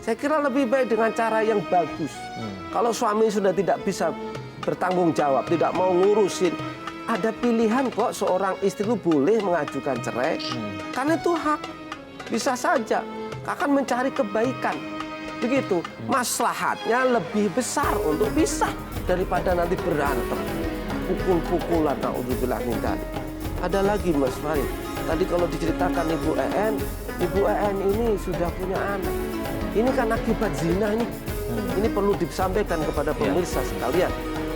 Saya kira lebih baik dengan cara yang bagus. Kalau suami sudah tidak bisa bertanggung jawab, tidak mau ngurusin, ada pilihan kok seorang istri itu boleh mengajukan cerai. Karena itu hak. Bisa saja akan mencari kebaikan. Begitu. Maslahatnya lebih besar untuk pisah daripada nanti berantem. Pukul-pukulan, na'udzubillah min dzalik. Ada lagi Mas Farid. Tadi kalau diceritakan Ibu EN ini sudah punya anak. Ini kan akibat zina ini. Ini perlu disampaikan kepada pemirsa sekalian.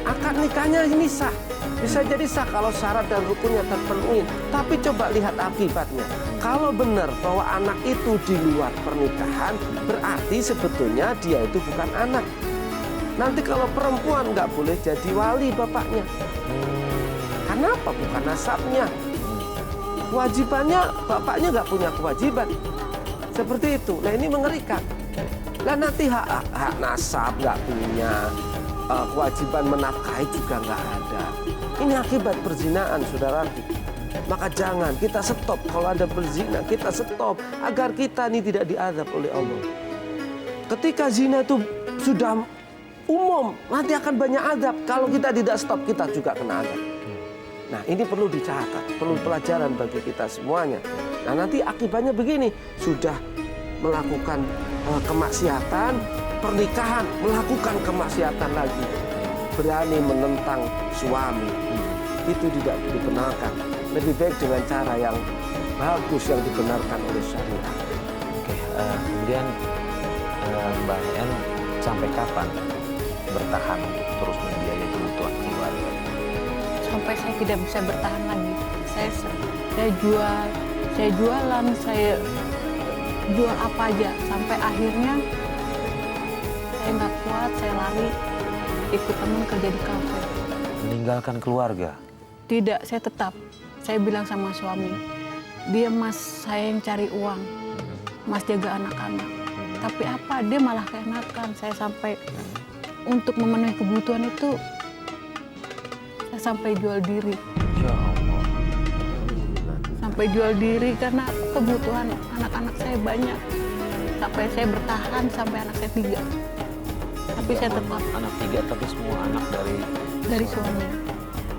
Akad nikahnya ini sah. Bisa jadi sah kalau syarat dan rukunnya terpenuhi. Tapi coba lihat akibatnya. Kalau benar bahwa anak itu di luar pernikahan, berarti sebetulnya dia itu bukan anak. Nanti kalau perempuan nggak boleh jadi wali bapaknya. Karena apa? Bukan nasabnya. Kewajibannya, bapaknya nggak punya kewajiban. Seperti itu. Nah ini mengerikan. Lah nanti hak nasab nggak punya, kewajiban menafkahi juga nggak ada. Ini akibat perzinaan, saudaraku. Maka jangan kita stop kalau ada berzina, kita stop agar kita ini tidak diazab oleh Allah. Ketika zina itu sudah umum, nanti akan banyak azab. Kalau kita tidak stop, kita juga kena azab. Nah ini perlu dicatat, perlu pelajaran bagi kita semuanya. Nah nanti akibatnya begini, sudah melakukan kemaksiatan, pernikahan, melakukan kemaksiatan lagi. Berani menentang suami, itu tidak dibenarkan. Lebih baik dengan cara yang bagus yang dibenarkan oleh syariat. Oke, kemudian Mbak En sampai kapan bertahan untuk terus membiayai kebutuhan keluarga? Sampai saya tidak bisa bertahan lagi. Saya jualan, saya jual apa aja sampai akhirnya saya nggak kuat, saya lari ikut teman kerja di kafe. Meninggalkan keluarga? Tidak, saya tetap. Saya bilang sama suami, dia Mas, saya yang cari uang, Mas jaga anak-anak. Tapi apa, dia malah keenakan. Saya sampai untuk memenuhi kebutuhan itu, saya sampai jual diri. Ya Allah. Sampai jual diri karena kebutuhan anak-anak saya banyak. Sampai saya bertahan sampai anak saya 3. Tapi saya tetap Anak 3 tapi semua anak dari suami.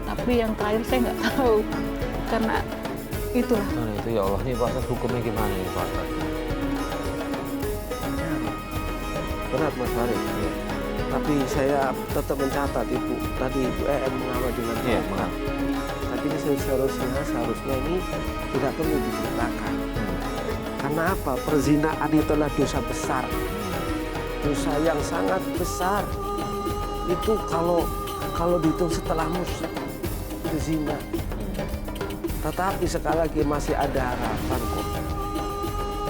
Tapi yang terakhir saya nggak tahu karena itulah. Nah, itu ya Allah, ini Pak Ustadz, hukumnya gimana ini Pak Ustadz? Berat Mas Farid. Ya. Tapi saya tetap mencatat Ibu. Tadi Ibu EN mengawal dengan baik. Tapi ini seharusnya ini tidak perlu diceritakan. Karena apa? Perzinaan itu adalah dosa besar. Dosa yang sangat besar. Itu kalau dihitung setelah musyrik itu zina. Tetapi sekali lagi masih ada harapan kok.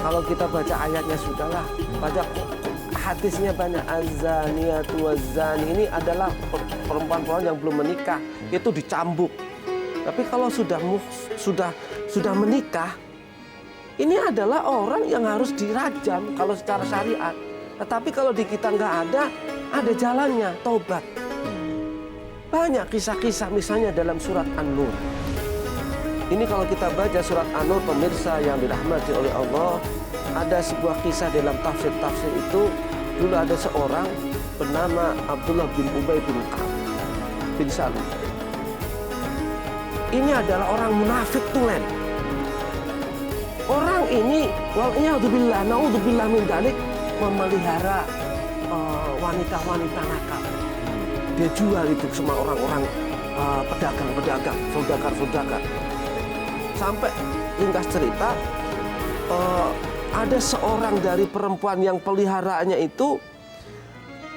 Kalau kita baca ayatnya sudahlah, baca hadisnya banyak. Az-zaniyatu waz-zani, ini adalah perempuan-perempuan yang belum menikah, itu dicambuk. Tapi kalau sudah menikah, ini adalah orang yang harus dirajam kalau secara syariat. Tetapi kalau di kita nggak ada jalannya, taubat. Banyak kisah-kisah misalnya dalam surat An-Nur. Ini kalau kita baca surat An-Nur, pemirsa yang dirahmati oleh Allah, ada sebuah kisah dalam tafsir-tafsir itu. Dulu ada seorang bernama Abdullah bin Ubay bin Ka'ab bin Salul. Ini adalah orang munafik tulen. Orang ini, na'udzubillah min dzalik, memelihara wanita-wanita nakal. Dia jual itu sama orang-orang pedagang-pedagang, saudagar-saudagar. Sampai ringkas cerita, ada seorang dari perempuan yang peliharaannya itu,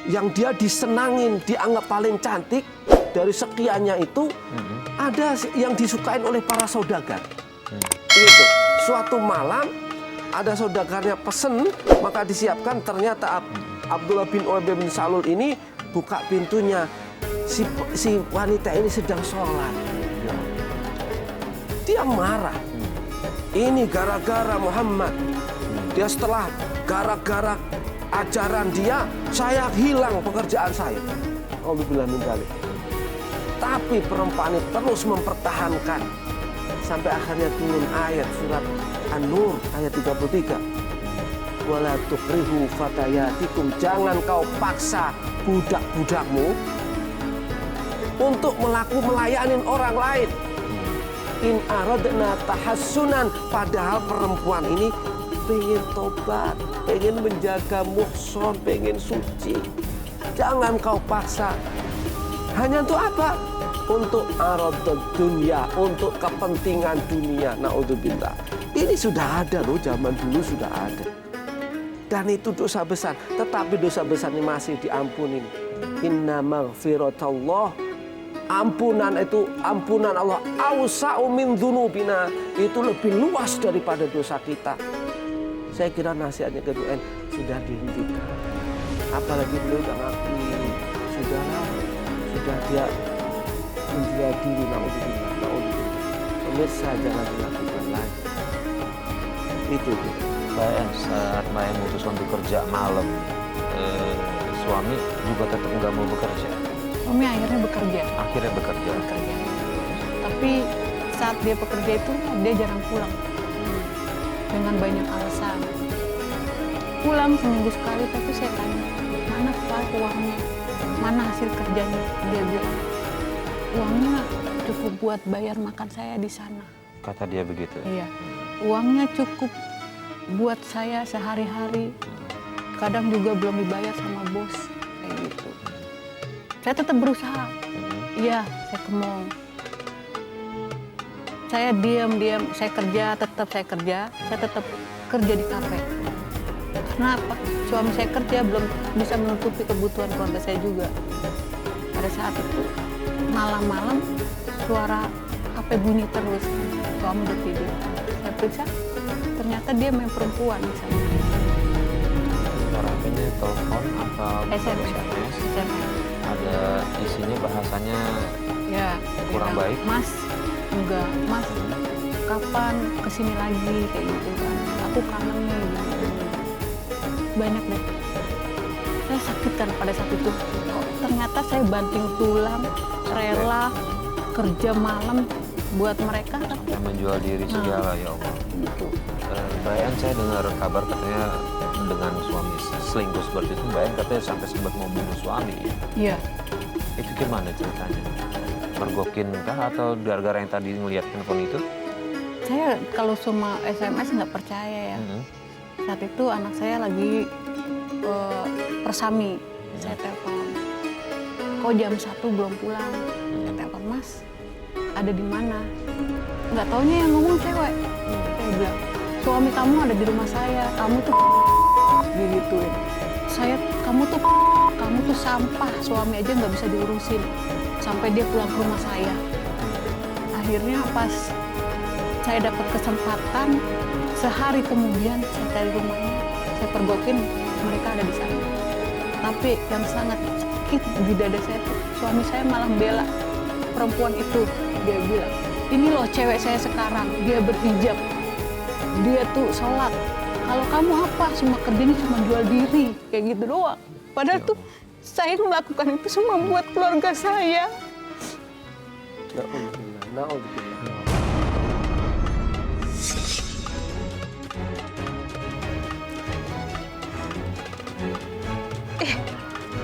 yang dia disenangin, dianggap paling cantik, dari sekiannya itu, ada yang disukain oleh para saudagar. Itu. Suatu malam, ada saudagarnya pesen, maka disiapkan, ternyata Abdullah bin Ubay bin Salul ini buka pintunya, si wanita ini sedang sholat. Dia marah. Ini gara-gara Muhammad. Dia setelah gara-gara ajaran dia, saya hilang pekerjaan saya. Alhamdulillah min dzalik. Tapi perempuan ini terus mempertahankan sampai akhirnya turun ayat surat An-Nur ayat 33. wala tukrihu fatayatikum, jangan kau paksa budak-budakmu untuk melayani orang lain. In aradna tahassunan, padahal perempuan ini pengen tobat, pengen menjaga muhson, pengen suci. Jangan kau paksa. Hanya untuk apa? Untuk aradud dunia, untuk kepentingan dunia. Naudzubillah. Ini sudah ada loh, zaman dulu sudah ada. Dan itu dosa besar, tetapi dosa besar ini masih diampuni. Inna maghfiratallah, ampunan Allah awsa'u min dzunubina, itu lebih luas daripada dosa kita. Saya kira nasihatnya ke UN sudah dihentikan. Apalagi beliau udah ngakui, sudahlah, sudah dia menjual diri. Naudzubillah. Pemirsa jangan dilakukan lagi. Itu. Mbak, saat Mbak memutuskan untuk kerja malam, suami juga tetap nggak mau bekerja. Suami akhirnya bekerja. Bekerja. Tapi saat dia bekerja itu dia jarang pulang. Dengan banyak alasan. Pulang seminggu sekali, tapi saya tanya, mana Pak uangnya? Mana hasil kerjanya? Dia bilang, uangnya cukup buat bayar makan saya di sana. Kata dia begitu. Iya, uangnya cukup buat saya sehari-hari. Kadang juga belum dibayar sama bos, kayak gitu. Saya tetap berusaha. Iya, saya kemong. Saya diam, saya kerja, saya tetap kerja di kafe. Karena apa? Suami saya kerja belum bisa menutupi kebutuhan keluarga saya juga. Pada saat itu, malam-malam suara HP bunyi terus. Suami udah tidur. Saya periksa, ternyata dia main perempuan di sana. Suara HP-nya telepon atau SMS. Ada isinya bahasanya Ya, kurang bilang, baik. Mas, enggak, Mas, kapan kesini lagi kayak gitu kan? Aku kangen nih. Gitu. Banyak deh. Saya sakit kan pada saat itu. Kok ternyata saya banting tulang, rela kerja malam buat mereka, tapi yang menjual diri segala, ya Allah. gitu. Mbak Yan, saya dengar kabar katanya dengan suami selingkuh seperti itu, Mbak Yan katanya sampai sempat mau bunuh suami. Iya. Itu gimana ceritanya? Mergokin kah atau gara-gara yang tadi ngelihat handphone itu? Saya kalau cuma SMS nggak percaya ya. Saat itu anak saya lagi persami. Saya telepon. Kok jam 1 belum pulang? Saya telepon, Mas, ada di mana? Nggak taunya yang ngomong cewek. Saya bilang, suami kamu ada di rumah saya. Kamu tuh digituin. Kamu tuh sampah. Suami aja nggak bisa diurusin. Sampai dia pulang ke rumah saya. Akhirnya pas saya dapat kesempatan, sehari kemudian saya cari rumahnya, saya pergokin, mereka ada di sana. Tapi yang sangat sakit di dada saya tuh, suami saya malah bela perempuan itu. Dia bilang, ini loh cewek saya sekarang, dia berhijab, dia tuh sholat. Kalau kamu apa, semua kerjanya cuma jual diri, kayak gitu doang. Padahal tuh saya melakukan itu semua buat keluarga saya. Naudzubillah.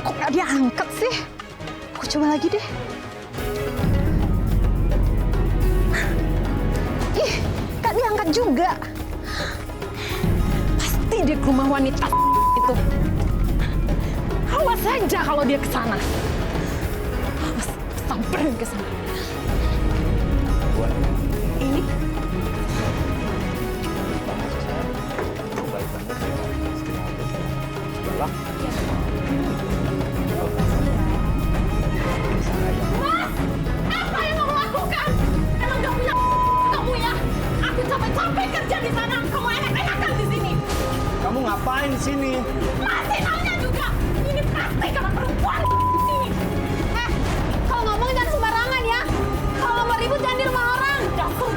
Kok gak diangkat sih? Aku coba lagi deh. Ih, gak diangkat juga. Pasti dia ke rumah wanita itu. Awas saja kalau dia ke sana. Awas, samperin ke sana. Ini Apa yang kamu lakukan? Emang gak punya kamu ya? Aku capek-capek kerja di sana, kamu enak-enakan di sini. Kamu ngapain di sini? Masih nanya juga. Ini pasti karena perempuan ini. Kalau ngomong jangan sembarangan ya. Kalau mau ribut jangan di rumah orang. Dasar.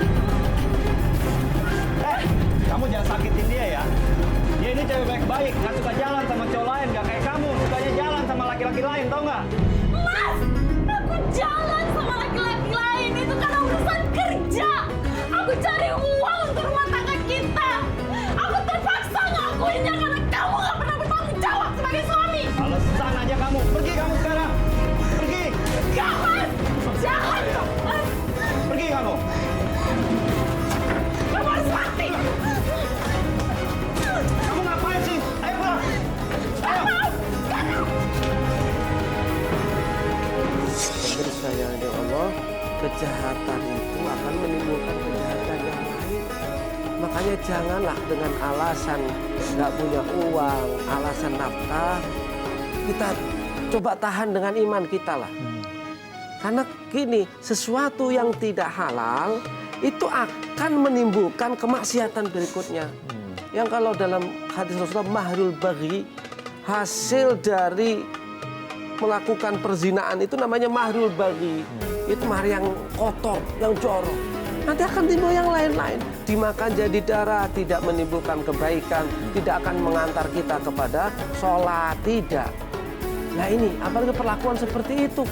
Kamu jangan sakitin dia ya. Dia ini cewek baik-baik, nggak suka jalan sama cowok lain, nggak kayak kamu, sukanya jalan sama laki-laki lain, tau nggak? Mas, aku jalan sama laki-laki lain itu karena urusan kerja. Aku cari uang untuk rumah tangga kita. Aku terpaksa ngakuinnya karena Makanya janganlah dengan alasan nggak punya uang, alasan nafkah, kita coba tahan dengan iman kita lah. Karena gini, sesuatu yang tidak halal itu akan menimbulkan kemaksiatan berikutnya. Yang kalau dalam hadis Rasulullah, mahrul baghi, hasil dari melakukan perzinaan itu namanya mahrul baghi. Itu mahar yang kotor, yang jorok. Nanti akan timbul yang lain-lain. Dimakan jadi darah, tidak menimbulkan kebaikan, tidak akan mengantar kita kepada sholat, tidak. Nah ini, apalagi perlakuan seperti itu.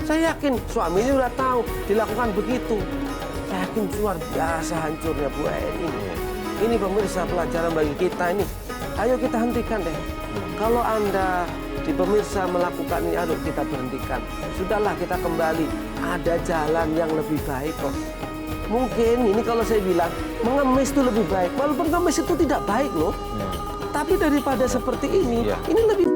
Saya yakin suami ini udah tahu dilakukan begitu. Saya yakin luar biasa hancurnya Bu ini. Ini pemirsa pelajaran bagi kita ini. Ayo kita hentikan deh. Kalau Anda di pemirsa melakukan ini, aduh kita berhentikan. Sudahlah kita kembali. Ada jalan yang lebih baik kok. Mungkin ini kalau saya bilang mengemis itu lebih baik. Walaupun ngemis itu tidak baik loh. Tapi daripada seperti ini lebih